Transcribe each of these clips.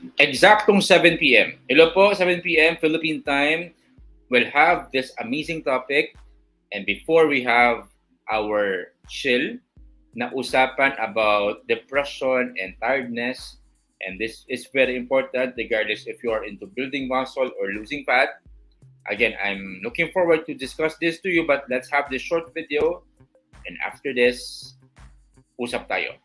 Exactong 7 p.m. Hello po, 7 p.m. Philippine time. We'll have this amazing topic. And before we have our chill na usapan about depression and tiredness, and this is very important regardless if you are into building muscle or losing fat. Again, I'm looking forward to discuss this to you, but let's have this short video. And after this, usap tayo.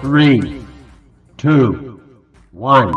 Three, two, one.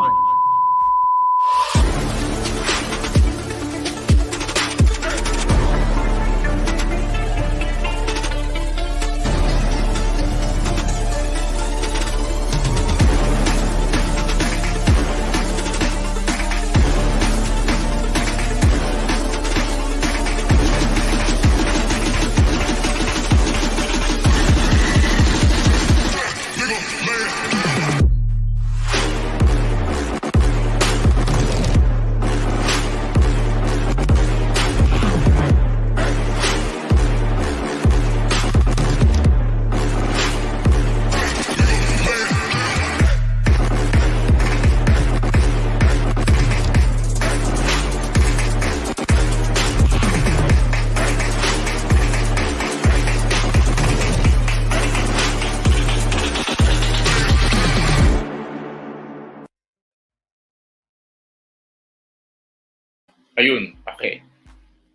Ayun, okay.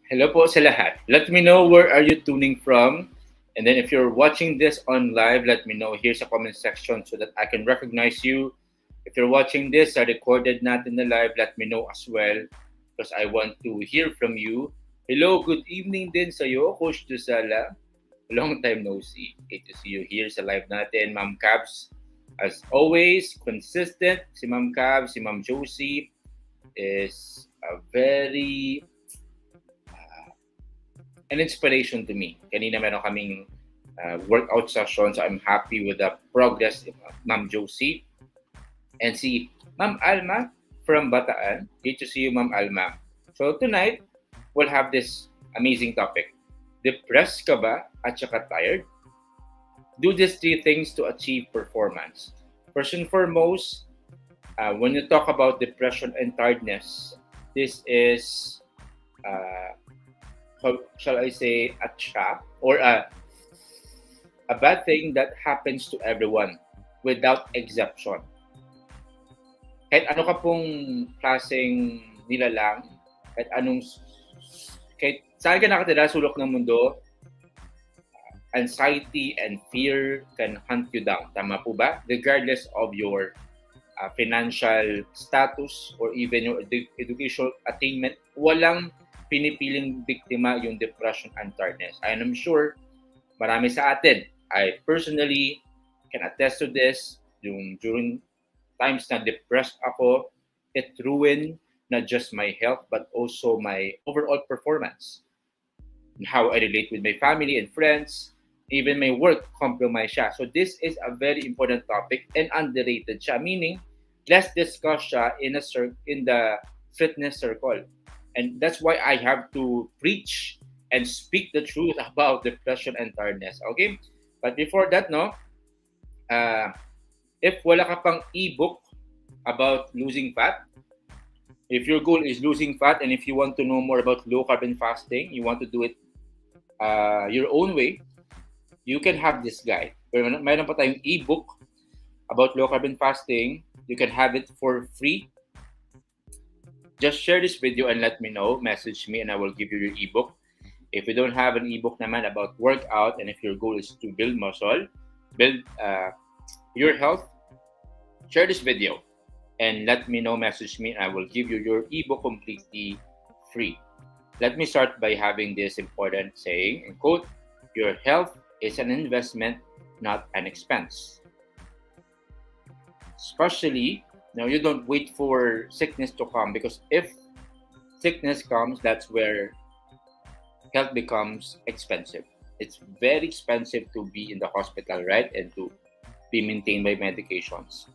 Hello po sa lahat. Let me know where are you tuning from. And then if you're watching this on live, let me know here sa comment section so that I can recognize you. If you're watching this sa recorded natin na live, let me know as well because I want to hear from you. Hello, good evening din sa iyo, Coach Dusala. Long time no see. Great to see you here sa live natin. Ma'am Cabs, as always, consistent. Si Ma'am Cabs, si Ma'am Josie is a very an inspiration to me. Kanina meron kaming workout session, so I'm happy with the progress of Ma'am Josie. And si Ma'am Alma from Bataan. Great to see you, Ma'am Alma. So tonight, we'll have this amazing topic. Depressed ka ba at saka tired? Do these three things to achieve performance. First and foremost, when you talk about depression and tiredness, this is, how shall I say, a trap or a bad thing that happens to everyone without exception. Kahit ano ka pong klaseng nilalang, kahit saan ka nakatira, sulok ng mundo, anxiety and fear can hunt you down. Tama po ba? Regardless of your financial status or even your educational attainment, walang pinipiling biktima yung depression and tiredness. I am sure marami sa atin, I personally can attest to this, yung during times na depressed ako, it ruined not just my health but also my overall performance. How I relate with my family and friends, even my work compromised siya. So this is a very important topic and underrated siya, meaning let's discuss siya in the fitness circle. And that's why I have to preach and speak the truth about depression and tiredness. Okay? But before that, if wala ka pang ebook about losing fat, if your goal is losing fat and if you want to know more about low carb and fasting, you want to do it your own way, you can have this guide. Pero mayroon pa tayong ebook about low carb and fasting. You can have it for free. Just share this video and let me know. Message me and I will give you your ebook. If you don't have an ebook naman about workout and if your goal is to build muscle, build your health, share this video and let me know. Message me and I will give you your ebook completely free. Let me start by having this important saying and quote, your health is an investment, not an expense. Especially, you don't wait for sickness to come, because if sickness comes, that's where health becomes expensive. It's very expensive to be in the hospital, right? And to be maintained by medications.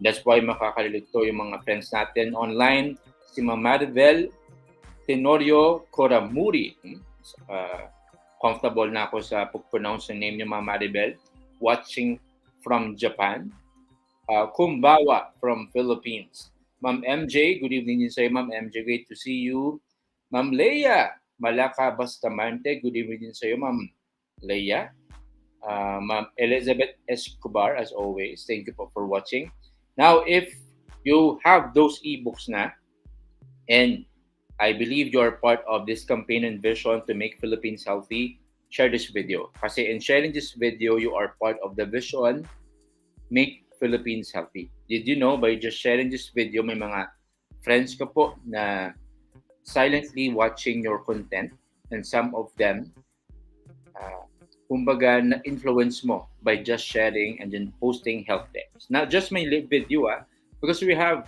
That's why makakalilito yung mga friends natin online. Si Ma'am Maribel Tenorio Coramuri. Comfortable na ako sa pag-pronounce ng name niyo, Ma'am Maribel. Watching from Japan. Kumbawa from Philippines. Ma'am MJ, good evening din sa'yo, Ma'am MJ. Great to see you. Ma'am Leia, Malaka Bastamante, good evening din sa'yo, Ma'am Leia. Ma'am Elizabeth Escobar, as always, thank you for watching. Now, if you have those ebooks na, and I believe you're part of this campaign and vision to make Philippines healthy, share this video. Kasi in sharing this video, you are part of the vision, make Philippines healthy. Did you know, by just sharing this video, may mga friends ka po na silently watching your content, and some of them, kumbaga, na-influence mo by just sharing and then posting health tips. Not just my video, because we have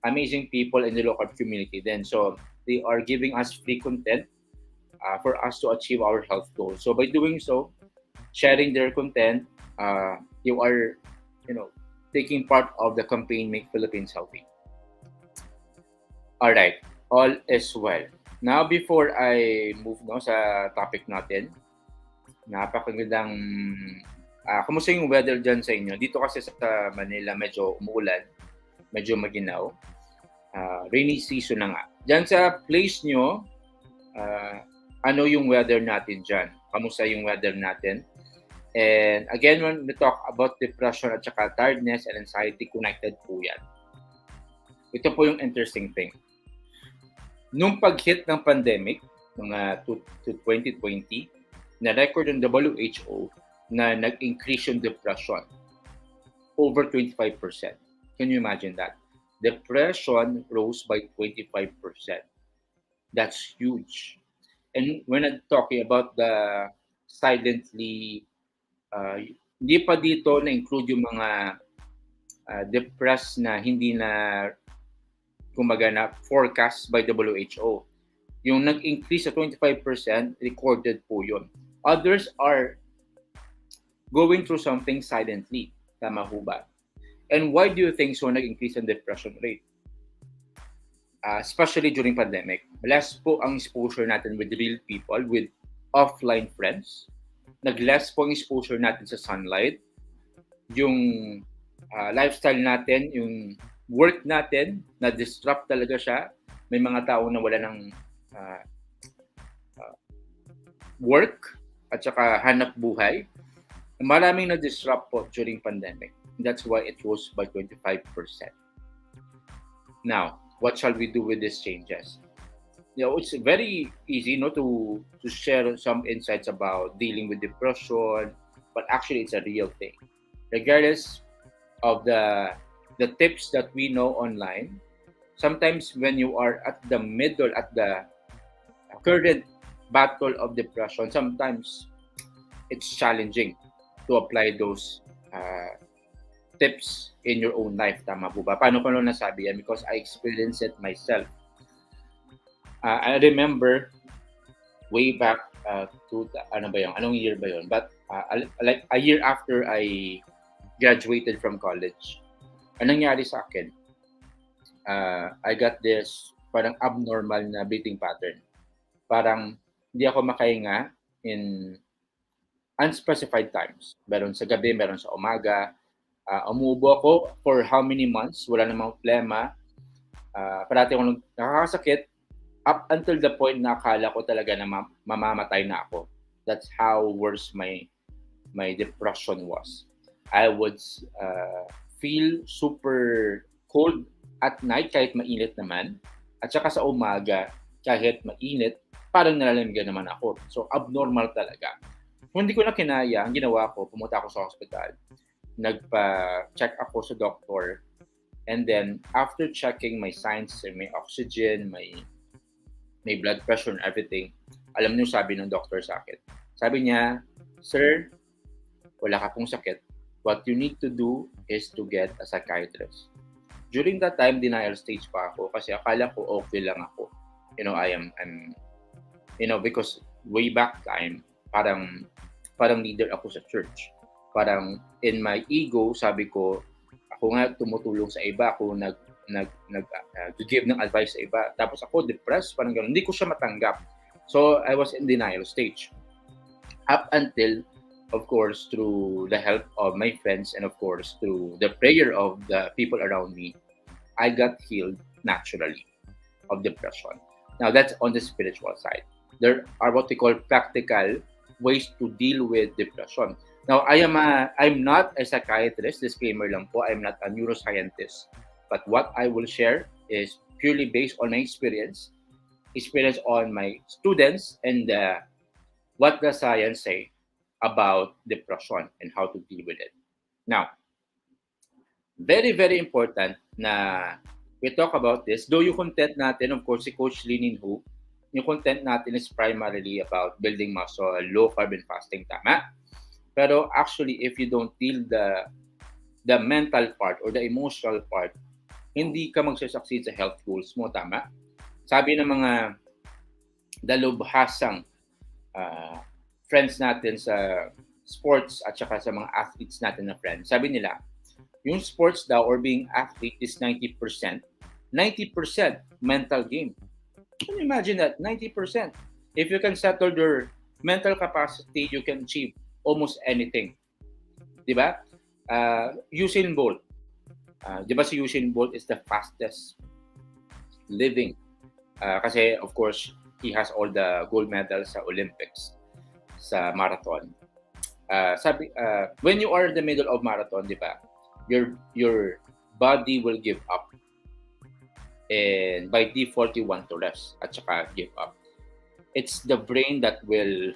amazing people in the local community then. So they are giving us free content for us to achieve our health goals. So by doing so, sharing their content, you are, taking part of the campaign Make Philippines Healthy. All right, all is well. Now, before I move sa topic natin, napakagandang kumusta yung weather dyan sa inyo? Dito kasi sa Manila medyo umuulan, medyo maginaw. Rainy season na nga. Dyan sa place nyo, ano yung weather natin dyan? Kamusta yung weather natin? And again, when we talk about depression at saka tiredness and anxiety, connected po yan. Ito po yung interesting thing. Nung pag-hit ng pandemic, mga to 2020, na-record ng WHO na nag-increase yung depression. Over 25%. Can you imagine that? Depression rose by 25%. That's huge. And we're not talking about the silently, hindi pa dito na-include yung mga depressed na hindi na kumbaga na forecast by WHO. Yung nag-increase sa 25%, recorded po yun. Others are going through something silently. Tama ho ba? And why do you think so nag-increase ang depression rate? Especially during pandemic. Less po ang exposure natin with real people, with offline friends. Nag-less po ang exposure natin sa sunlight. Yung lifestyle natin, yung work natin, na-disrupt talaga siya. May mga tao na wala ng work at saka hanap buhay. Maraming na-disrupt po during pandemic. That's why it rose by 25%. Now, what shall we do with these changes? It's very easy to share some insights about dealing with depression, but actually it's a real thing. Regardless of the tips that we know online, sometimes when you are at the middle, at the current battle of depression, sometimes it's challenging to apply those tips in your own life. Tama po ba? Paano ko nung nasabi yan? Because I experienced it myself. I remember way back to, anong year ba yun? But like a year after I graduated from college, anong nangyari sa akin? I got this parang abnormal na breathing pattern. Parang hindi ako makahinga in unspecified times. Meron sa gabi, meron sa umaga. Umuubo ako for how many months, wala namang problema. Parati akong nakakasakit up until the point na akala ko talaga na mamamatay na ako. That's how worse my depression was. I would feel super cold at night kahit mainit naman. At saka sa umaga, kahit mainit, parang nalalamig naman ako. So, abnormal talaga. Kung hindi ko na kinaya, ang ginawa ko, pumunta ako sa hospital. Nagpa-check ako sa doctor. And then, after checking my signs, may oxygen, may blood pressure and everything, alam niyo sabi ng doctor sa akin. Sabi niya, "Sir, wala ka pong sakit. What you need to do is to get a psychiatrist." During that time, denial stage pa ako kasi akala ko okay lang ako. I'm because way back time, parang leader ako sa church. Parang in my ego, sabi ko, ako nga tumutulong sa iba, ako give ng advice sa iba. Tapos ako depressed, parang gano'n. Hindi ko siya matanggap. So I was in denial stage. Up until, of course, through the help of my friends and of course through the prayer of the people around me, I got healed naturally of depression. Now that's on the spiritual side. There are what we call practical ways to deal with depression. Now, I'm not a psychiatrist, disclaimer lang po, I'm not a neuroscientist. But what I will share is purely based on my experience on my students, and what the science say about depression and how to deal with it. Now, very, very important na we talk about this. Though yung content natin, of course, si Coach Linin Hu, yung content natin is primarily about building muscle, low carb and fasting, tama? Pero actually, if you don't deal the mental part or the emotional part, hindi ka magsasucceed sa health goals mo, tama? Sabi ng mga dalubhasang friends natin sa sports at saka sa mga athletes natin na friends, sabi nila, yung sports daw or being athlete is 90%. 90% mental game. Can you imagine that? 90%. If you can settle your mental capacity, you can achieve almost anything. Diba? Usain Bolt. Diba si Usain Bolt is the fastest living. Kasi of course, he has all the gold medals sa Olympics, sa marathon. When you are in the middle of marathon, diba? Your body will give up. And by default, you want to rest at saka give up. It's the brain that will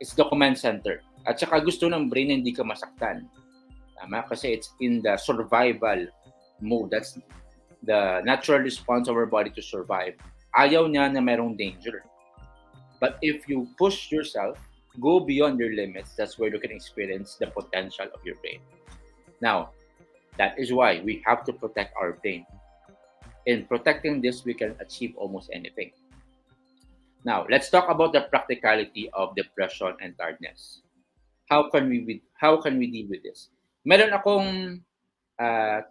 it's the command center. At saka gusto ng brain na hindi ka masaktan. Tama? Kasi it's in the survival mode. That's the natural response of our body to survive. Ayaw niya na merong danger. But if you push yourself, go beyond your limits, that's where you can experience the potential of your brain. Now, that is why we have to protect our brain. In protecting this, we can achieve almost anything. Now, let's talk about the practicality of depression and tiredness. How can we deal with this? Meron akong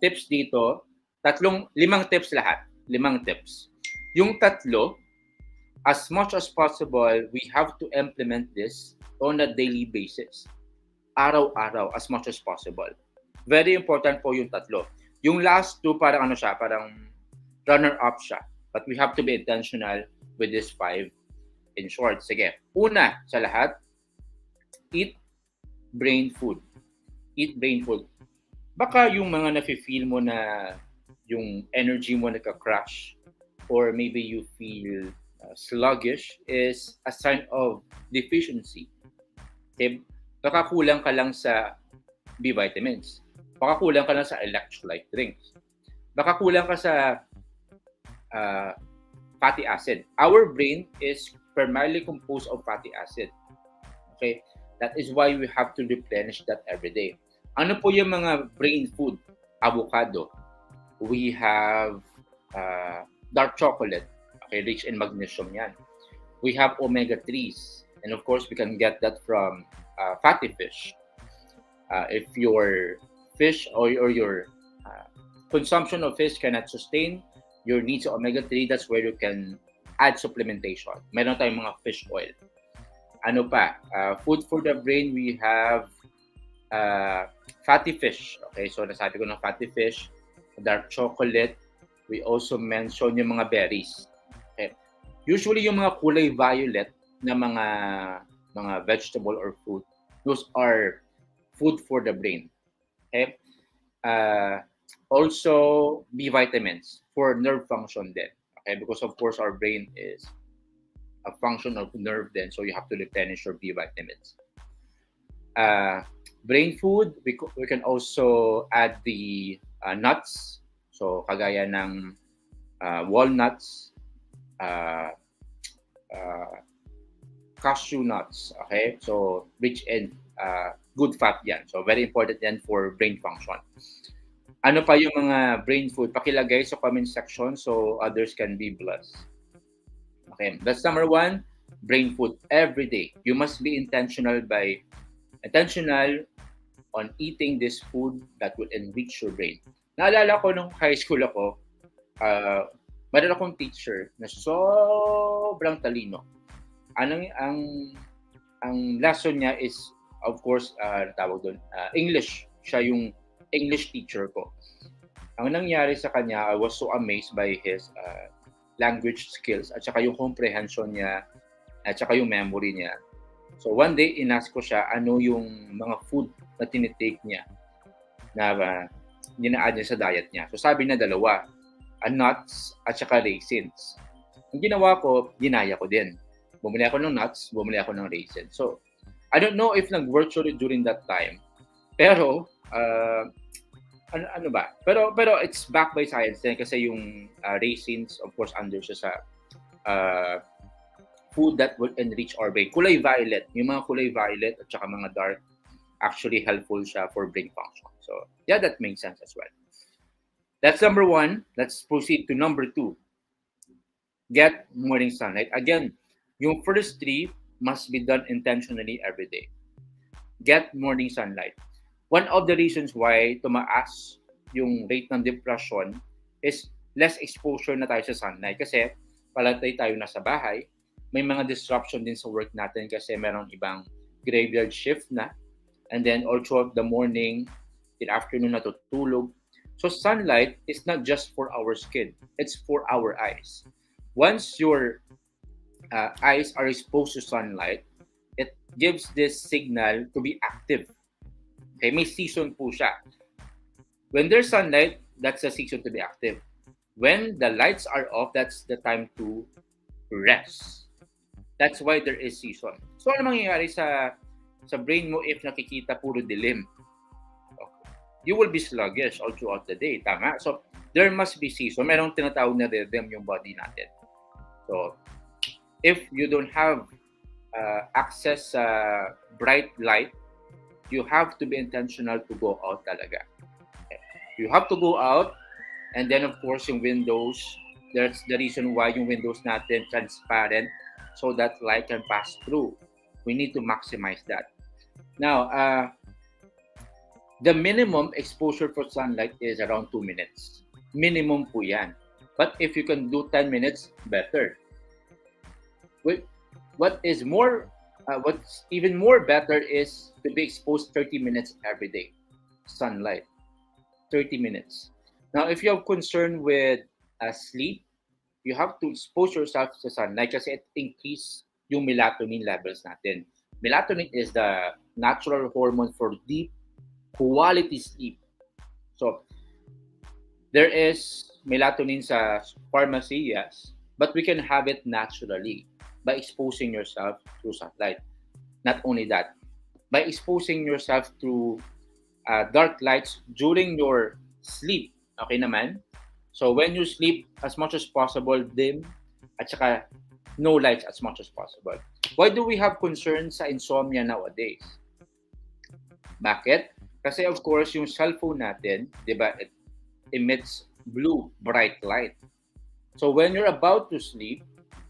tips dito, 5 tips lahat. 5 tips. Yung 3, as much as possible, we have to implement this on a daily basis. Araw-araw, as much as possible. Very important po yung 3. Yung last 2, parang runner-up siya. But we have to be intentional with this 5 in short. Sige. Una sa lahat, eat brain food. Eat brain food. Baka yung mga nafe-feel mo na yung energy mo nagka-crash or maybe you feel sluggish is a sign of deficiency. Okay? Baka kulang ka lang sa B vitamins. Baka kulang ka lang sa electrolyte drinks. Baka kulang ka sa fatty acid. Our brain is primarily composed of fatty acid. Okay? That is why we have to replenish that every day. Ano po yung mga brain food? Avocado. We have dark chocolate. Okay, rich in magnesium yan. We have omega-3s. And of course, we can get that from fatty fish. If your fish or your consumption of fish cannot sustain your needs of omega-3, that's where you can add supplementation. Meron tayong mga fish oil. Ano pa? Food for the brain, we have fatty fish. Okay, so nasabi ko ng fatty fish, dark chocolate. We also mention yung mga berries. Okay. Usually yung mga kulay violet na mga vegetable or fruit, those are food for the brain. Okay? Also, B vitamins for nerve function din. Okay? Because of course, our brain is a function of nerve then, so you have to replenish your B vitamins. Brain food, we can also add the nuts. So, kagaya ng walnuts, cashew nuts. Okay? So, rich in good fat yan. So, very important yan for brain function. Ano pa yung mga brain food? Pakilagay sa comment section so others can be blessed. Okay, that's number 1, brain food every day. You must be intentional on eating this food that will enrich your brain. Naalala ko nung high school ako, meron akong teacher na sobrang talino. Ang lesson niya is, of course, tawag doon, English. Siya yung English teacher ko. Ang nangyari sa kanya, I was so amazed by his language skills at saka yung comprehension niya at saka yung memory niya. So one day, inask ko siya ano yung mga food na tinitake niya na dinaan niya sa diet niya. So sabi na dalawa, nuts at saka raisins. Ang ginawa ko, ginaya ko din. Bumili ako ng nuts, bumili ako ng raisins. So, I don't know if nag-work during that time. Pero, ano ba? Pero it's backed by science din kasi yung raisins, of course, under siya sa food that will enrich our brain. Kulay violet. Yung mga kulay violet at saka mga dark, actually helpful siya for brain function. So, yeah, that makes sense as well. That's number one. Let's proceed to number two. Get morning sunlight. Again, yung first three must be done intentionally every day. Get morning sunlight. One of the reasons why tumaas yung rate ng depression is less exposure na tayo sa sunlight. Kasi palatay tayo nasa bahay, may mga disruption din sa work natin kasi merong ibang graveyard shift na. And then also the morning, the afternoon natutulog. So sunlight is not just for our skin, it's for our eyes. Once your eyes are exposed to sunlight, it gives this signal to be active. Okay, may season po siya. When there's sunlight, that's the season to be active. When the lights are off, that's the time to rest. That's why there is season. So ano mangyayari sa brain mo if nakikita puro dilim? You will be sluggish all throughout the day. Tama? So, there must be season. Merong tinatawag na rhythm yung body natin. So, if you don't have access sa bright light, you have to be intentional to go out talaga. Okay. You have to go out, and then of course, yung windows, that's the reason why yung windows natin transparent so that light can pass through. We need to maximize that. Now, the minimum exposure for sunlight is around 2 minutes. Minimum po yan. But if you can do 10 minutes, better. What's even more better is to be exposed 30 minutes every day. Sunlight. 30 minutes. Now, if you have concern with sleep, you have to expose yourself to sunlight kasi it increase yung melatonin levels natin. Melatonin is the natural hormone for deep quality sleep. So, there is melatonin sa pharmacy, yes, but we can have it naturally by exposing yourself to sunlight. Not only that, by exposing yourself to dark lights during your sleep. Okay naman? So, when you sleep, as much as possible, dim, at saka no lights as much as possible. Why do we have concerns sa insomnia nowadays? Bakit? Kasi of course, yung cellphone natin, di ba, it emits blue, bright light. So when you're about to sleep,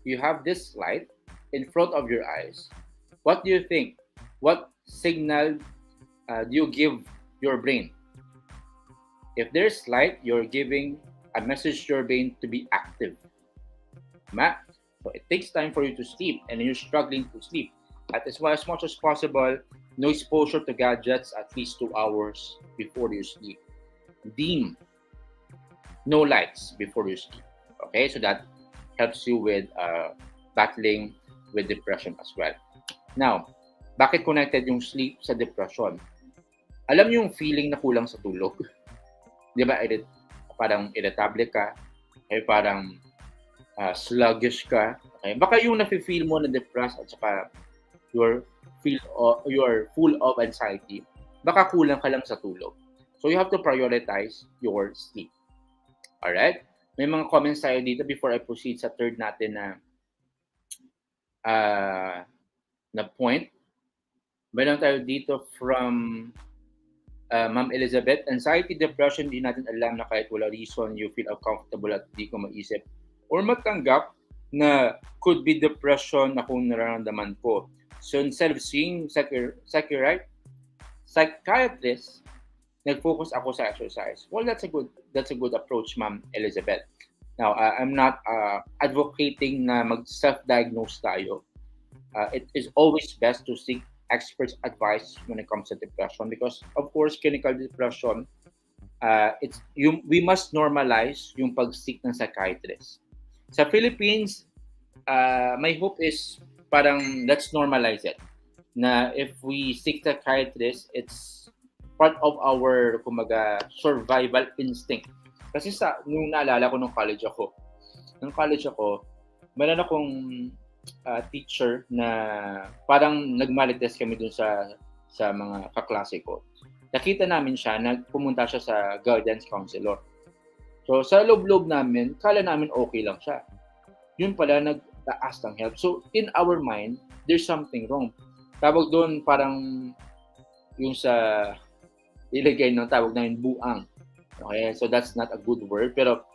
you have this light in front of your eyes. What do you think? What signal do you give your brain? If there's light, you're giving a message to your brain to be active. Diba? So it takes time for you to sleep and you're struggling to sleep. That is why as much as possible, no exposure to gadgets at least 2 hours before you sleep. Dim. No lights before you sleep. Okay, so that helps you with battling with depression as well. Now, bakit connected yung sleep sa depression? Alam niyo yung feeling na kulang sa tulog? Di ba, parang irritable ka, okay, parang sluggish ka. Okay? Baka yung nafe-feel mo na depressed at saka you're full of anxiety, baka kulang ka lang sa tulog. So you have to prioritize your sleep. Alright? May mga comments tayo dito before I proceed sa third natin na point. Meron tayo dito from Ma'am Elizabeth. Anxiety, depression, di natin alam na kahit wala reason, you feel uncomfortable at di ko maisip or matanggap na could be depression na kung nararamdaman ko. So instead of seeing psychiatrist, nag-focus ako sa exercise. Well, that's a good approach, Ma'am Elizabeth. Now, I'm not advocating na mag-self-diagnose tayo. It is always best to seek experts' advice when it comes to depression because, of course, clinical depression, we must normalize yung pag-seek ng psychiatrist. Sa Philippines, my hope is parang let's normalize it. Na if we seek psychiatrist, it's part of our kumaga survival instinct. Kasi nung naalala ko nung college ako, meron akong teacher na parang nagmalites kami dun sa mga kaklase ko. Nakita namin siya, pumunta siya sa guidance counselor. So sa loob-loob namin, kala namin okay lang siya. Yun pala, nag-ask ng help. So in our mind, there's something wrong. Tawag doon parang yung sa ilagay ng tawag namin buang. Okay, so that's not a good word. Pero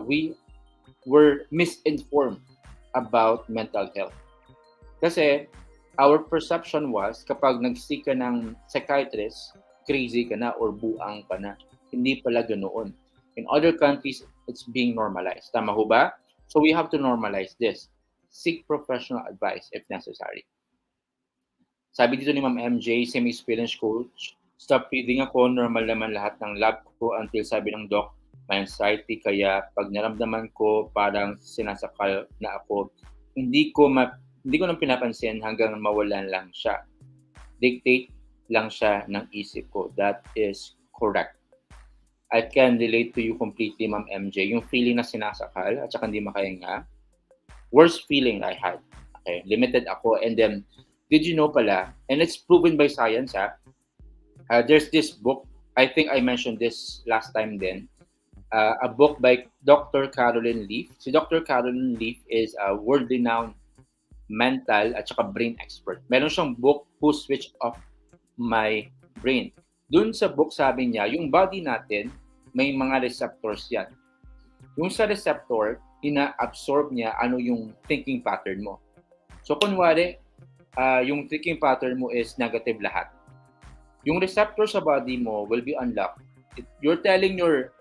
we were misinformed about mental health. Kasi our perception was kapag nag-seek ka ng psychiatrist, crazy ka na or buang ka na. Hindi pala ganoon. In other countries, it's being normalized. Tama ho ba? So we have to normalize this. Seek professional advice if necessary. Sabi dito ni Ma'am MJ, same experience coach, stop reading ako, normal naman lahat ng lab ko until sabi ng doc, may anxiety, kaya pag naramdaman ko parang sinasakal na ako, hindi ko nang pinapansin hanggang mawalan lang siya. Dictate lang siya ng isip ko. That is correct. I can relate to you completely, Ma'am MJ. Yung feeling na sinasakal at saka hindi makahinga, worst feeling I had. Okay, limited ako. And then, did you know pala, and it's proven by science, there's this book, I think I mentioned this last time din, a book by Dr. Caroline Leaf. Si Dr. Caroline Leaf is a world-renowned mental at saka brain expert. Meron siyang book, Who Switched Off My Brain. Doon sa book sabi niya, yung body natin, may mga receptors yan. Yung sa receptor, ina-absorb niya ano yung thinking pattern mo. So kunwari, yung thinking pattern mo is negative lahat. Yung receptor sa body mo will be unlocked. You're telling your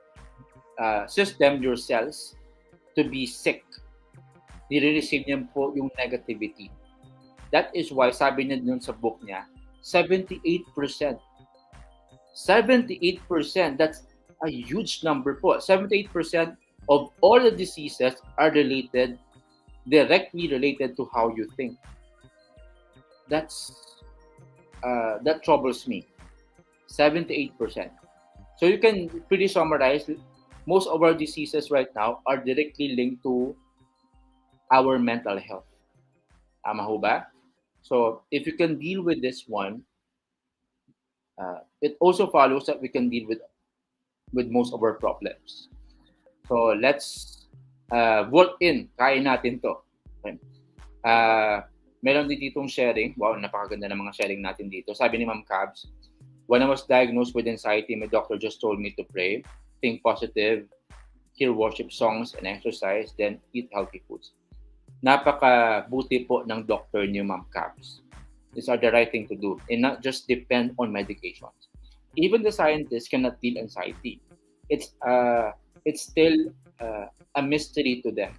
system, your cells, to be sick. Nire-receive niya po yung negativity. That is why, sabi niya dun sa book niya, 78%. 78%, that's a huge number po. 78% of all the diseases are directly related to how you think. That troubles me. 78%. So you can pretty summarize, most of our diseases right now are directly linked to our mental health. Tama ho ba? So if you can deal with this one, it also follows that we can deal with most of our problems. So let's vote in. Kaya natin to. Okay. Meron din ditong sharing. Wow, napakaganda ng mga sharing natin dito. Sabi ni Ma'am Cabs, when I was diagnosed with anxiety, my doctor just told me to pray, think positive, hear worship songs and exercise, then eat healthy foods. Napakabuti po ng doctor niyo, Ma'am Cabs. These are the right thing to do and not just depend on medications. Even the scientists cannot deal anxiety. It's still a mystery to them.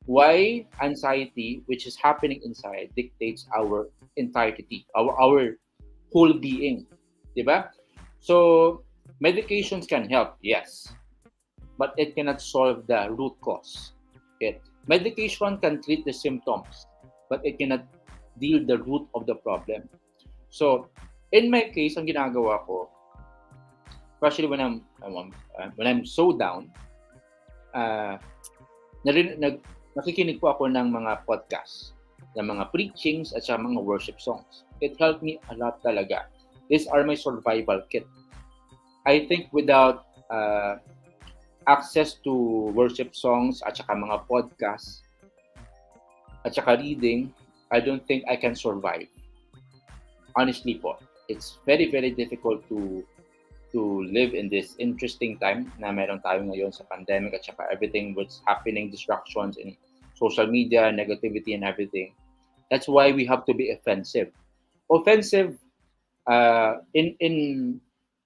Why anxiety, which is happening inside, dictates our entirety, our whole being, diba? So medications can help, yes, but it cannot solve the root cause. Medication can treat the symptoms, but it cannot deal the root of the problem. So in my case, ang ginagawa ko, especially when I'm so down, nakikinig po ako ng mga podcasts, ng mga preachings at sa mga worship songs. It helped me a lot talaga. These are my survival kit. I think without access to worship songs at saka mga podcasts at saka reading, I don't think I can survive. Honestly po, it's very, very difficult to live in this interesting time na meron tayo ngayon sa pandemic at saka everything what's happening, distractions in social media, negativity and everything. That's why we have to be offensive. Offensive in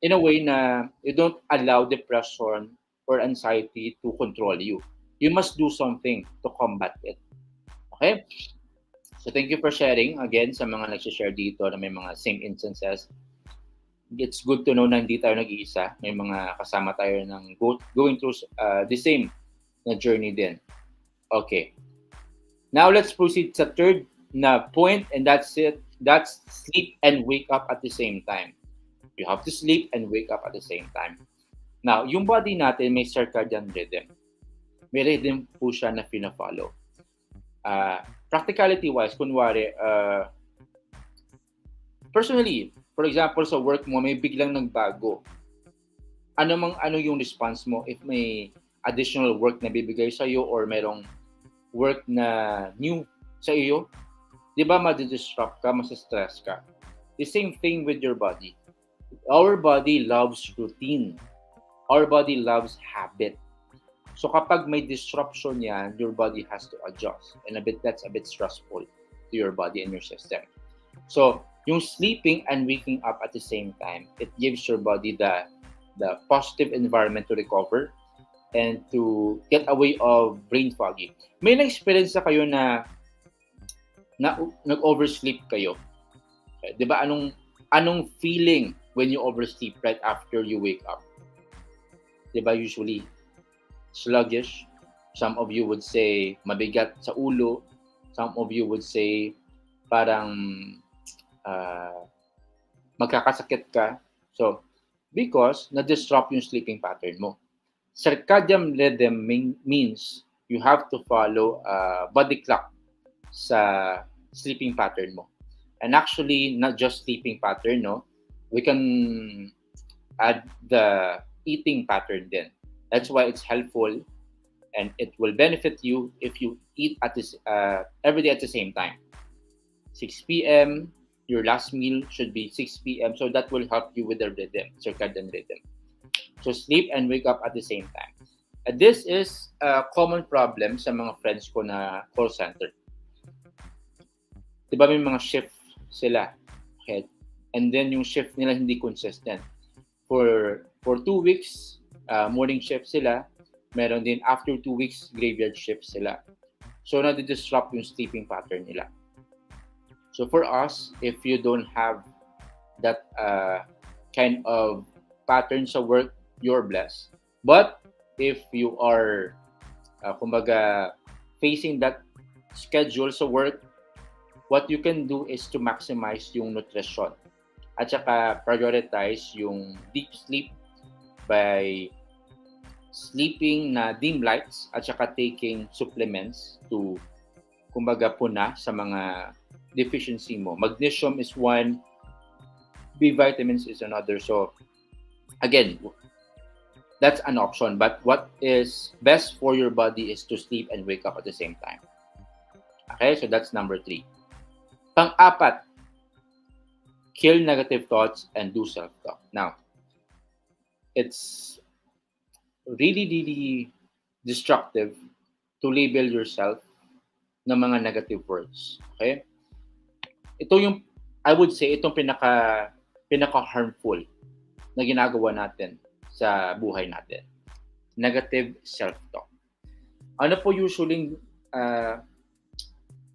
in a way na you don't allow depression or anxiety to control you. You must do something to combat it. Okay? So thank you for sharing again sa mga nag-share dito na may mga same instances. It's good to know na hindi tayo nag-iisa. May mga kasama tayo ng going through the same na journey din. Okay. Now let's proceed sa third na point, and that's it. That's sleep and wake up at the same time. You have to sleep and wake up at the same time. Now, yung body natin may circadian rhythm. May rhythm po siya na pina-follow. Practicality-wise, kunwari, personally, for example, sa work mo, may biglang nagbago. Ano yung response mo if may additional work na bibigay sa'yo or merong work na new sa iyo? Di ba ma-disrupt ka, masa-stress ka? The same thing with your body. Our body loves routine. Our body loves habit. So kapag may disruption yan, your body has to adjust. And that's a bit stressful to your body and your system. So yung sleeping and waking up at the same time, it gives your body the positive environment to recover and to get away of brain foggy. May na-experience na kayo na nag-oversleep kayo? Di ba anong feeling when you oversleep right after you wake up? Di ba usually sluggish? Some of you would say mabigat sa ulo. Some of you would say parang magkakasakit ka. So, because na-disrupt yung sleeping pattern mo. Circadian rhythm means you have to follow body clock sa sleeping pattern mo. And actually, not just sleeping pattern, no? We can add the eating pattern then. That's why it's helpful and it will benefit you if you eat at this every day at the same time. 6 p.m., your last meal should be 6 p.m. So that will help you with the rhythm, circadian rhythm. So sleep and wake up at the same time. This is a common problem sa mga friends ko na call center. Diba may mga shift sila head, and then yung shift nila hindi consistent. For 2 weeks, morning shift sila. Meron din after 2 weeks, graveyard shift sila. So nadi-disrupt yung sleeping pattern nila. So for us, if you don't have that kind of pattern sa work, you're blessed. But if you are facing that schedule sa work, what you can do is to maximize yung nutrition at saka prioritize yung deep sleep by sleeping na dim lights at saka taking supplements to puna sa mga deficiency mo. Magnesium is one, B vitamins is another. So again, that's an option, but what is best for your body is to sleep and wake up at the same time. Okay, so that's number 3. Pang-apat, kill negative thoughts and do self-talk. Now, it's really, really destructive to label yourself ng mga negative words. Okay? Ito yung, I would say, itong pinaka-harmful na ginagawa natin sa buhay natin. Negative self-talk. Ano po usually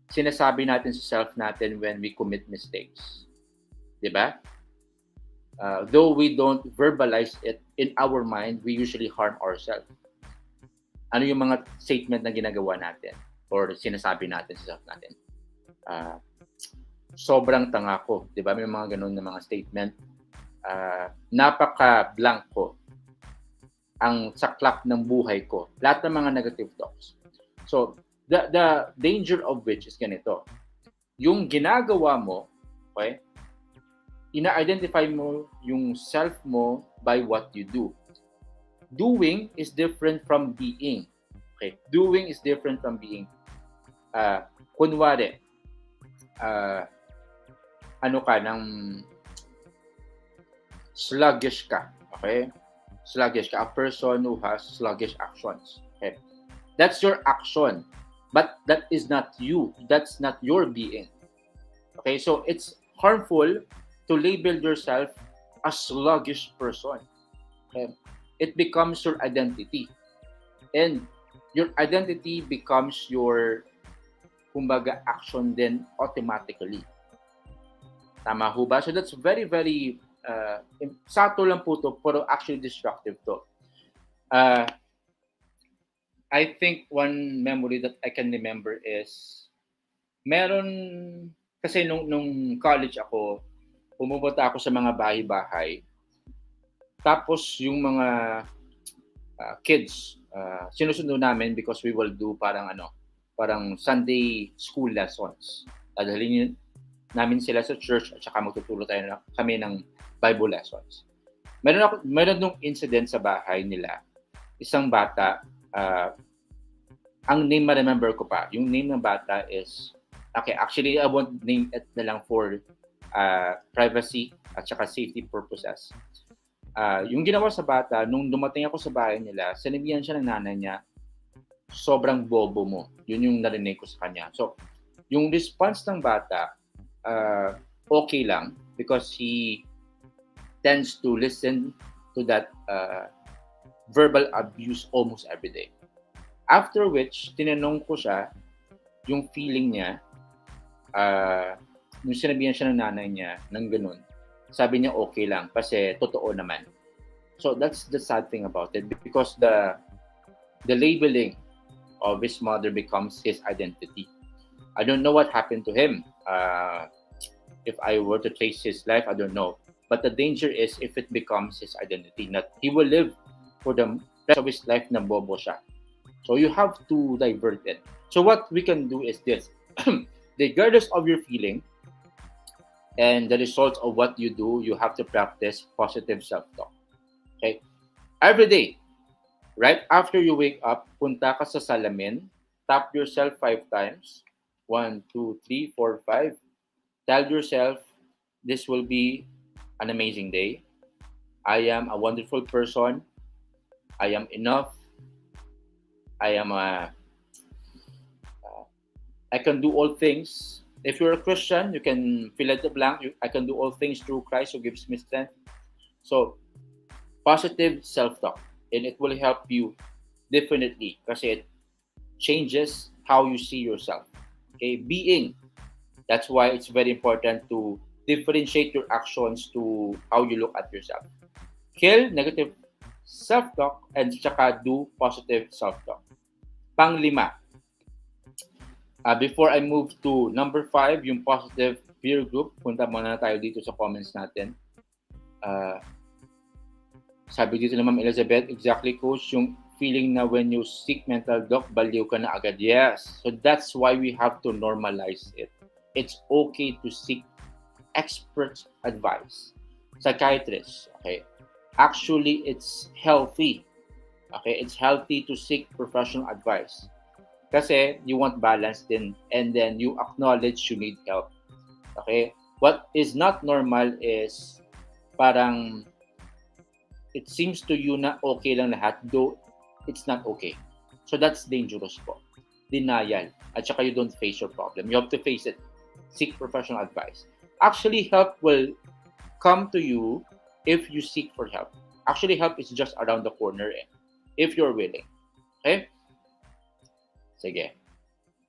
sinasabi natin sa self natin when we commit mistakes? Diba? Though we don't verbalize it in our mind, we usually harm ourselves. Ano yung mga statement na ginagawa natin or sinasabi natin sa self natin? Sobrang tanga ko. Diba? May mga ganun na mga statement. Napaka-blank ang saklap ng buhay ko. Lahat ng mga negative talks. So, the danger of which is ganito. Yung ginagawa mo, okay, ina-identify mo yung self mo by what you do. Doing is different from being. Okay? Doing is different from being. Kunwari, sluggish ka. Okay? Sluggish ka. A person who has sluggish actions. Okay? That's your action. But that is not you. That's not your being. Okay? So it's harmful to label yourself a sluggish person. Okay? It becomes your identity. And your identity becomes your, kumbaga, action then automatically. Tama ho ba? So that's very, very, sakto lang po to, pero actually destructive to. I think one memory that I can remember is, meron, kasi nung college ako, pumupunta ako sa mga bahay-bahay. Tapos yung mga kids, sinusundo namin because we will do parang Sunday school lessons. Dadalhin namin sila sa church at saka magtuturo kami ng Bible lessons. Meron nung incident sa bahay nila. Isang bata, ang name ma-remember ko pa. Yung name ng bata is, okay, actually I won't name it na lang for privacy at saka safety purposes. Yung ginawa sa bata, nung dumating ako sa bahay nila, sinabihan siya ng nanay niya, sobrang bobo mo. Yun yung narinig ko sa kanya. So, yung response ng bata, okay lang because he tends to listen to that verbal abuse almost every day. After which, tinanong ko siya yung feeling niya, nung sinabihan siya ng nanay niya ng ganun, sabi niya okay lang kasi totoo naman. So that's the sad thing about it because the labeling of his mother becomes his identity. I don't know what happened to him. If I were to trace his life, I don't know. But the danger is if it becomes his identity, that he will live for the rest of his life na bobo siya. So you have to divert it. So what we can do is this. Regardless of your feeling and the results of what you do, you have to practice positive self-talk. Okay? Every day, right after you wake up, punta ka sa salamin, tap yourself 5 times. 1, 2, 3, 4, 5. Tell yourself, this will be an amazing day. I am a wonderful person. I am enough. I can do all things. If you're a Christian, you can fill in the blank. I can do all things through Christ who gives me strength. So, positive self-talk. And it will help you definitely kasi it changes how you see yourself. Okay, being. That's why it's very important to differentiate your actions to how you look at yourself. Kill negative self-talk and saka do positive self-talk. Pang-5. Before I move to number 5, yung positive peer group, punta muna tayo dito sa comments natin. Sabi dito na Ma'am Elizabeth, exactly coach, yung feeling na when you seek mental doc, baliw ka na agad. Yes. So that's why we have to normalize it. It's okay to seek expert advice. Psychiatrists, okay? Actually, it's healthy. Okay? It's healthy to seek professional advice. Kasi you want balance din and then you acknowledge you need help. Okay? What is not normal is parang it seems to you na okay lang lahat, though it's not okay. So that's dangerous po. Denial. At saka you don't face your problem. You have to face it. Seek professional advice. Actually, help will come to you if you seek for help. Actually, help is just around the corner if you're willing. Okay? Sige.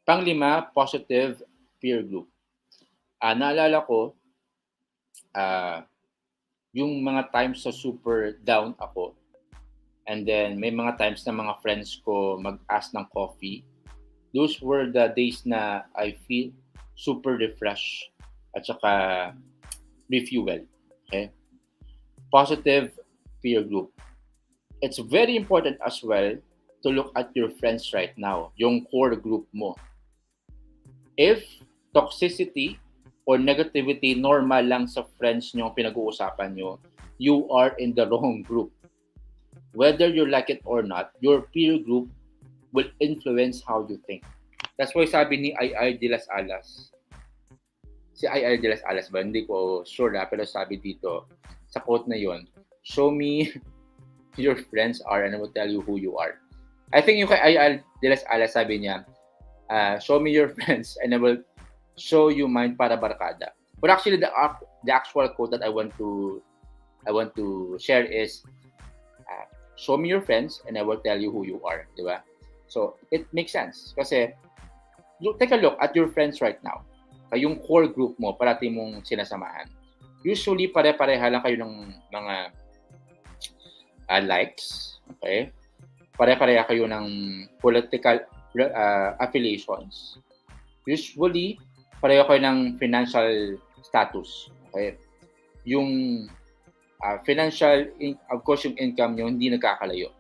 Pang-5, positive peer group. Naalala ko, yung mga times sa super down ako, and then may mga times na mga friends ko mag-ask ng coffee. Those were the days na I feel super refreshed at saka refuel. Okay? Positive peer group. It's very important as well to look at your friends right now, yung core group mo. If toxicity or negativity normal lang sa friends nyo pinag-uusapan nyo, you are in the wrong group. Whether you like it or not, your peer group will influence how you think. That's why sabi ni 𝐼𝐈𝐷 si 𝐼𝐈𝐷 ba? Hindi ko sure pero sabi dito, sa quote na yon, show me your friends are and I will tell you who you are. I think yung kay 𝐼𝐈𝐷 sabi niya, show me your friends and I will show you mine para barkada. But actually, the actual quote that I want to I want to share is show me your friends and I will tell you who you are, di ba? So, it makes sense. Kasi, take a look at your friends right now. Yung core group mo, parati mong sinasamahan. Usually, pare-pareha lang kayo ng mga likes. Okay? Pare-pareha kayo ng political affiliations. Usually, pareho kayo ng financial status. Okay? Yung financial, of course, yung income nyo hindi nagkakalayo.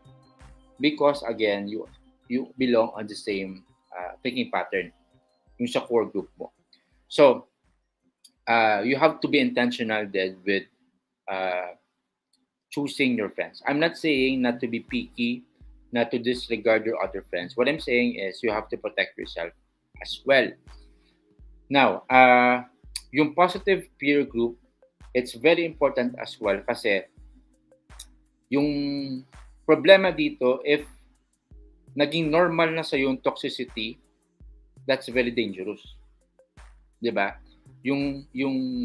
Because, again, you belong on the same thinking pattern. Yung sa core group mo. So, you have to be intentional then with choosing your friends. I'm not saying not to be picky, not to disregard your other friends. What I'm saying is you have to protect yourself as well. Now, yung positive peer group, it's very important as well kasi yung problema dito, if naging normal na sa yung toxicity, that's very dangerous. 'Di ba? Yung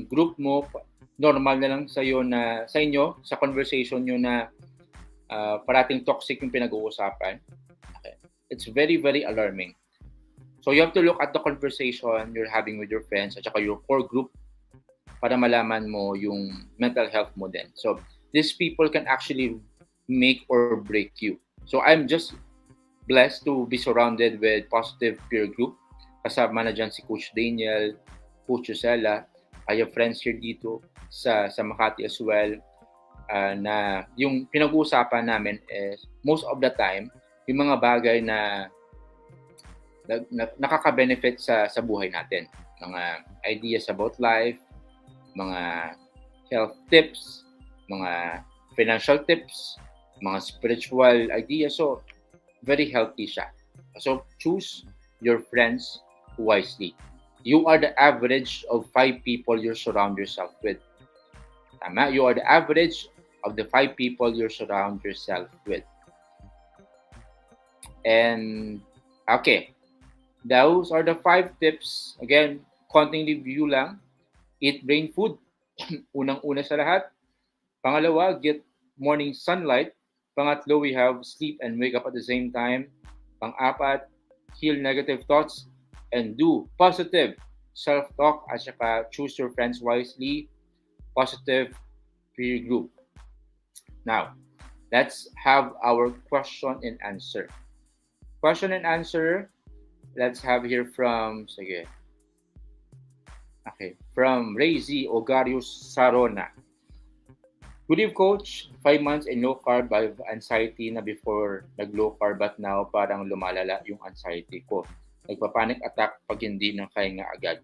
group mo normal na lang sa inyo sa conversation nyo na parating toxic yung pinag-uusapan. Okay. It's very very alarming. So you have to look at the conversation you're having with your friends at saka your core group para malaman mo yung mental health mo din. So these people can actually make or break you. So I'm just blessed to be surrounded with positive peer group. Kasama na dyan si Coach Daniel, Coach Gisela. I have friends here dito sa Makati as well na yung pinag-uusapan namin is most of the time yung mga bagay na nakaka-benefit sa buhay natin. Mga ideas about life, mga health tips, mga financial tips, mga spiritual ideas. So, very healthy siya. So, choose your friends wisely. You are the average of 5 people you surround yourself with. Tama? You are the average of the 5 people you surround yourself with. And, okay. Those are the 5 tips. Again, konting review lang. Eat brain food. Unang-una sa lahat. Pangalawa, get morning sunlight. Pangatlo, we have sleep and wake up at the same time. Pang-apat, heal negative thoughts and do positive self-talk at saka choose your friends wisely. Positive peer group. Now, let's have our question and answer. Question and answer, let's have here from, from Rayzy Ogarius Sarona. Good evening, Coach. 5 months in low carb, I have anxiety na before nag-low carb but now parang lumalala yung anxiety ko. Nagpa-panic attack pag hindi na kaya agad.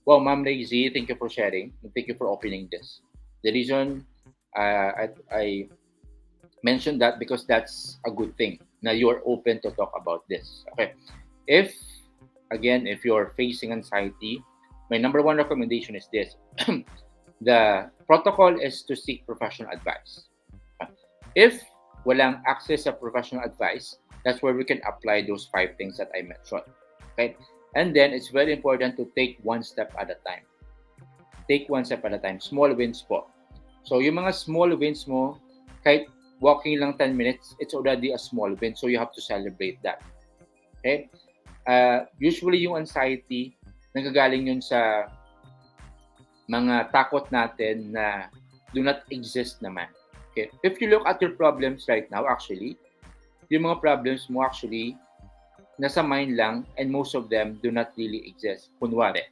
Wow, Ma'am Rayzy, thank you for sharing. Thank you for opening this. The reason I mentioned that because that's a good thing. Now you're open to talk about this. Okay. If you're facing anxiety, my number one recommendation is this. The protocol is to seek professional advice. If walang access sa professional advice, that's where we can apply those 5 things that I mentioned. Okay? And then, it's very important to take one step at a time. Take one step at a time. Small wins po. So, yung mga small wins mo, kahit walking lang 10 minutes, it's already a small win. So, you have to celebrate that. Okay? Usually, yung anxiety, nagagaling yun sa mga takot natin na do not exist naman. Okay? If you look at your problems right now, actually, yung mga problems mo actually, nasa mind lang and most of them do not really exist. Kunwari,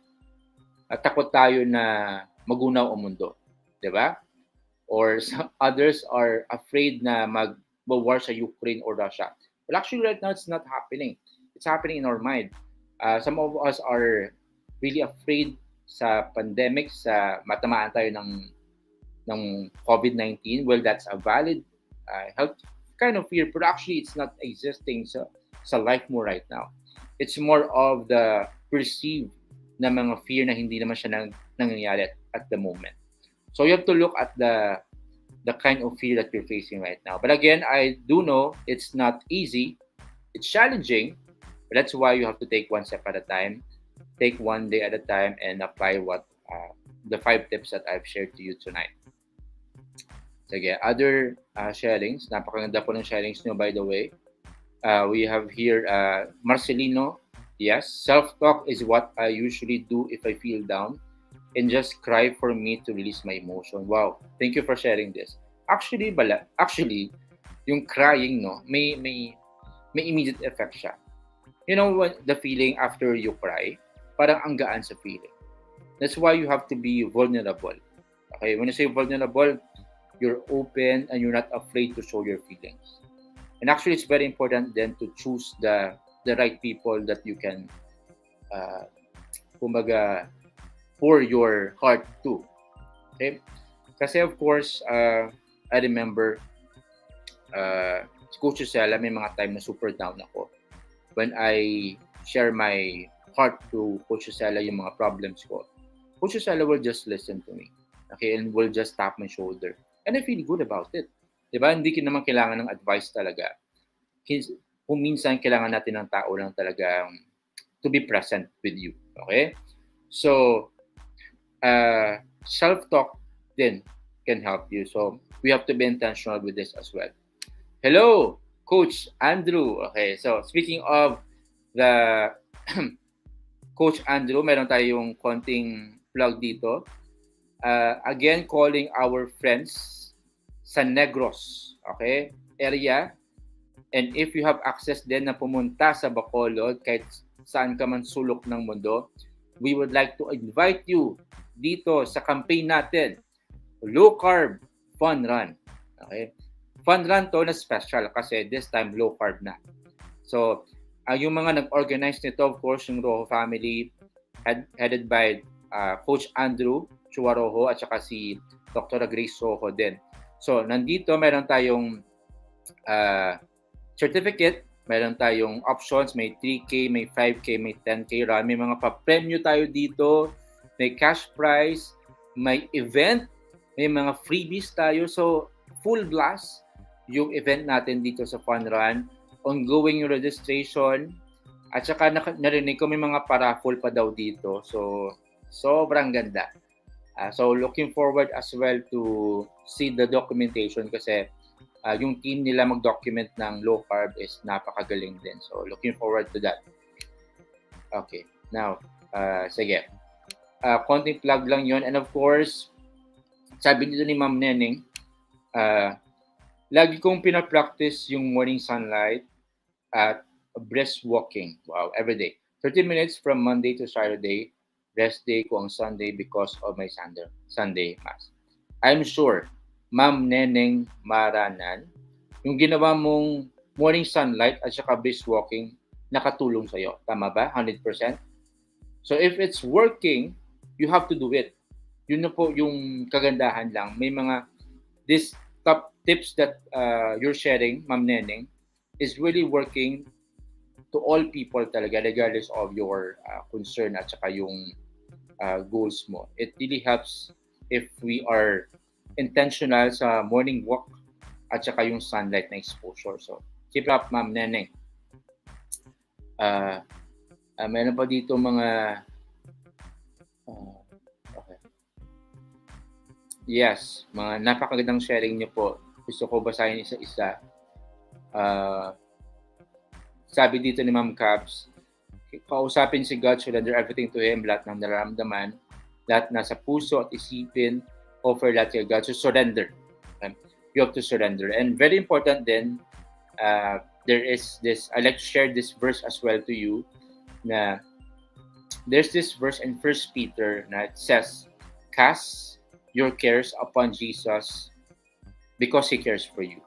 takot tayo na magunaw ang mundo. Diba? Or some others are afraid na mag-war sa Ukraine or Russia. Well, actually, right now, it's not happening. It's happening in our mind. Some of us are really afraid sa pandemic, sa matamaan tayo ng COVID-19. Well, that's a valid health kind of fear, but actually, it's not existing sa life mo right now. It's more of the perceived na mga fear na hindi naman siya nangyayari at the moment. So you have to look at the kind of fear that you're facing right now. But again, I do know it's not easy. It's challenging. But that's why you have to take one step at a time. Take one day at a time and apply what the 5 tips that I've shared to you tonight. Sige, other sharings. Napakaganda po ng sharings nyo, by the way. We have here Marcelino. Yes, self-talk is what I usually do if I feel down and just cry for me to release my emotion. Wow, thank you for sharing this. Actually, yung crying, no, may immediate effect siya. You know what the feeling after you cry? Parang ang gaan sa feeling. That's why you have to be vulnerable. Okay, when you say vulnerable, you're open and you're not afraid to show your feelings. And actually, it's very important then to choose the right people that you can, kumbaga, pour your heart to. Okay? Kasi of course, I remember, Coach Gisela, may mga time na super down ako. When I share my heart to Coach Gisela, yung mga problems ko, Coach Gisela will just listen to me. Okay? And will just tap my shoulder. And I feel good about it. Diba? Hindi naman kailangan ng advice talaga. Kung minsan kailangan natin ng tao lang talaga to be present with you. Okay? So, self-talk then can help you. So, we have to be intentional with this as well. Hello, Coach Andrew. Okay, so speaking of the Coach Andrew, meron tayong konting plug dito. Again, calling our friends sa Negros, okay, area. And if you have access din na pumunta sa Bacolod, kahit saan ka man sulok ng mundo, we would like to invite you dito sa campaign natin, Low Carb Fun Run. Okay? Fun Run to na special kasi this time low carb na. So, yung mga nag-organize nito, of course, yung Rojo family, headed by Coach Andrew Chuarojo at saka si Dr. Grace Soho din. So, nandito meron tayong certificate, meron tayong options, may 3K, may 5K, may 10K run, may mga pa-premyo tayo dito, may cash prize, may event, may mga freebies tayo. So, full blast yung event natin dito sa Fun Run. Ongoing yung registration. At saka narinig ko may mga paraffle pa daw dito. So, sobrang ganda. So, looking forward as well to see the documentation kasi yung team nila mag-document ng low carb is napakagaling din. So, looking forward to that. Okay. Now, sige. Konting plug lang yon. And of course, sabi dito ni Ma'am Neneng, lagi kong pinapractice yung morning sunlight at brisk walking. Wow, every day. 30 minutes from Monday to Saturday. Rest day ko ang Sunday because of my Sunday Mass. I'm sure, Ma'am Neneng Maranan, yung ginawa mong morning sunlight at saka brisk walking, nakatulong sa'yo. Tama ba? 100%? So if it's working, you have to do it. Yun na po yung kagandahan lang. May mga, these top tips that you're sharing, Ma'am Neneng, is really working to all people talaga, regardless of your concern at saka yung goals mo. It really helps if we are intentional sa morning walk at saka yung sunlight na exposure. So, keep up, Ma'am Neneng. Meron pa dito mga okay. Yes, mga napakagandang sharing niyo po. Gusto ko basahin isa-isa. Sabi dito ni Ma'am Cabs, kausapin si God, surrender everything to Him, lahat ng nararamdaman, lahat nasa puso at isipin, offer lahat kay God. So surrender. You have to surrender. And very important then, there is this, I like to share this verse as well to you, na there's this verse in 1 Peter na it says, cast your cares upon Jesus because He cares for you.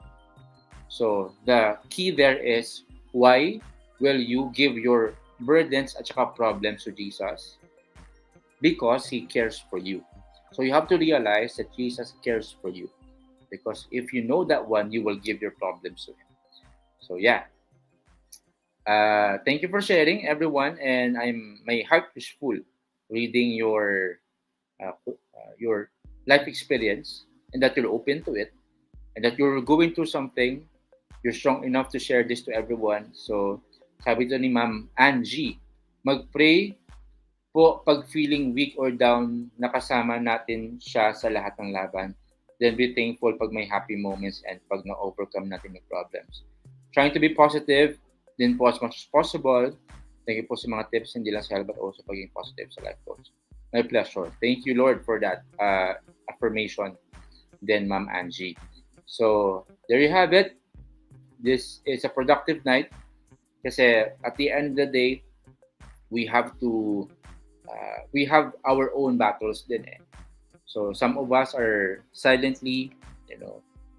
So the key there is, why will you give your burdens at saka problems to Jesus? Because He cares for you. So you have to realize that Jesus cares for you. Because if you know that one, you will give your problems to Him. So yeah. Thank you for sharing, everyone. And my heart is full reading your life experience, and that you're open to it, and that you're going through something. You're strong enough to share this to everyone. So, sabi ito ni Ma'am Angie, mag-pray po pag feeling weak or down, nakasama natin siya sa lahat ng laban. Then be thankful pag may happy moments and pag na-overcome natin yung problems. Trying to be positive din po as much as possible. Thank you po sa mga tips, hindi lang sa health but also pagiging positive sa life coach. My pleasure. Thank you, Lord, for that affirmation. Then, Ma'am Angie. So, there you have it. This is a productive night kasi at the end of the day, we have our own battles din eh. So, some of us are silently,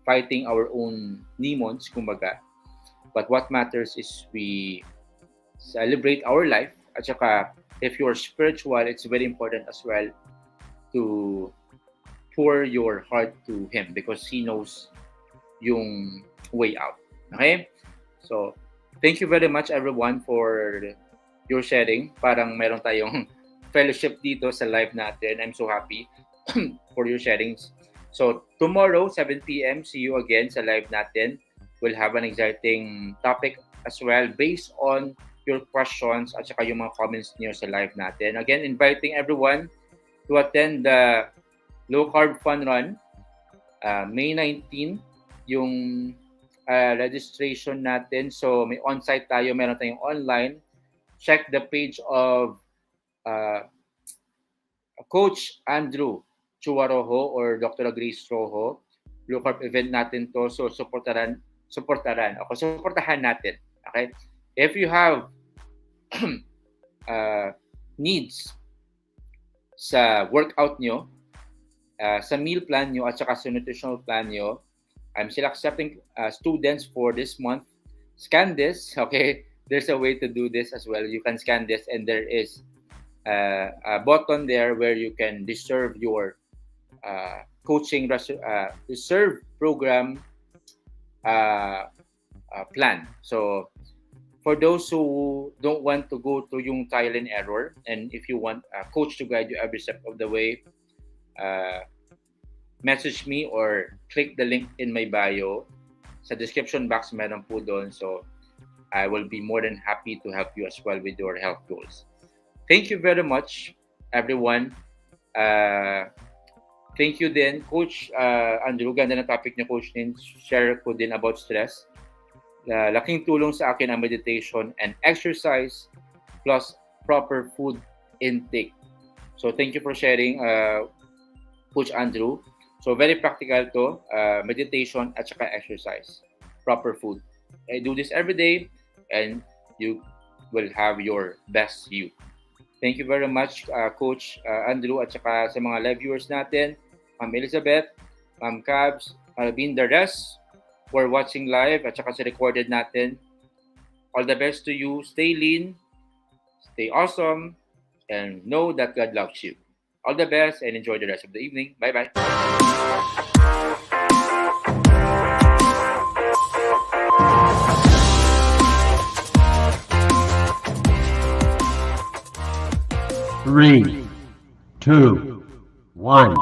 fighting our own demons, kumbaga. But what matters is we celebrate our life. At saka, if you're spiritual, it's very important as well to pour your heart to Him because He knows yung way out. Okay? So, thank you very much everyone for your sharing. Parang meron tayong fellowship dito sa live natin. I'm so happy for your sharings. So, tomorrow, 7 p.m., see you again sa live natin. We'll have an exciting topic as well based on your questions at saka yung mga comments niyo sa live natin. Again, inviting everyone to attend the Low Carb Fun Run. May 19, yung registration natin. So, may on-site tayo, meron tayong online. Check the page of Coach Andrew Chuaroho or Dr. Grace Rojo. Low Carb event natin to. So, supportahan natin. Okay? If you have needs sa workout nyo, sa meal plan nyo at saka sa nutritional plan nyo, I'm still accepting students for this month. Scan this, okay? There's a way to do this as well. You can scan this and there is a button there where you can reserve your coaching reserve program plan. So, for those who don't want to go to yung trial and error, and if you want a coach to guide you every step of the way, message me or click the link in my bio. Sa description box, meron po doon. So, I will be more than happy to help you as well with your health goals. Thank you very much, everyone. Thank you din, Coach Andrew. Ganda na topic niya, Coach Nin. Share ko din about stress. Laking tulong sa akin ang meditation and exercise plus proper food intake. So, thank you for sharing, Coach Andrew. So, very practical to. Meditation at saka exercise. Proper food. I do this every day and you will have your best you. Thank you very much, Coach Andrew at saka sa mga live viewers natin. Ma'am Elizabeth, Ma'am Cabs, Alvin, the rest who are watching live at saka sa recorded natin. All the best to you. Stay lean, stay awesome, and know that God loves you. All the best and enjoy the rest of the evening. Bye-bye. Three, two, one.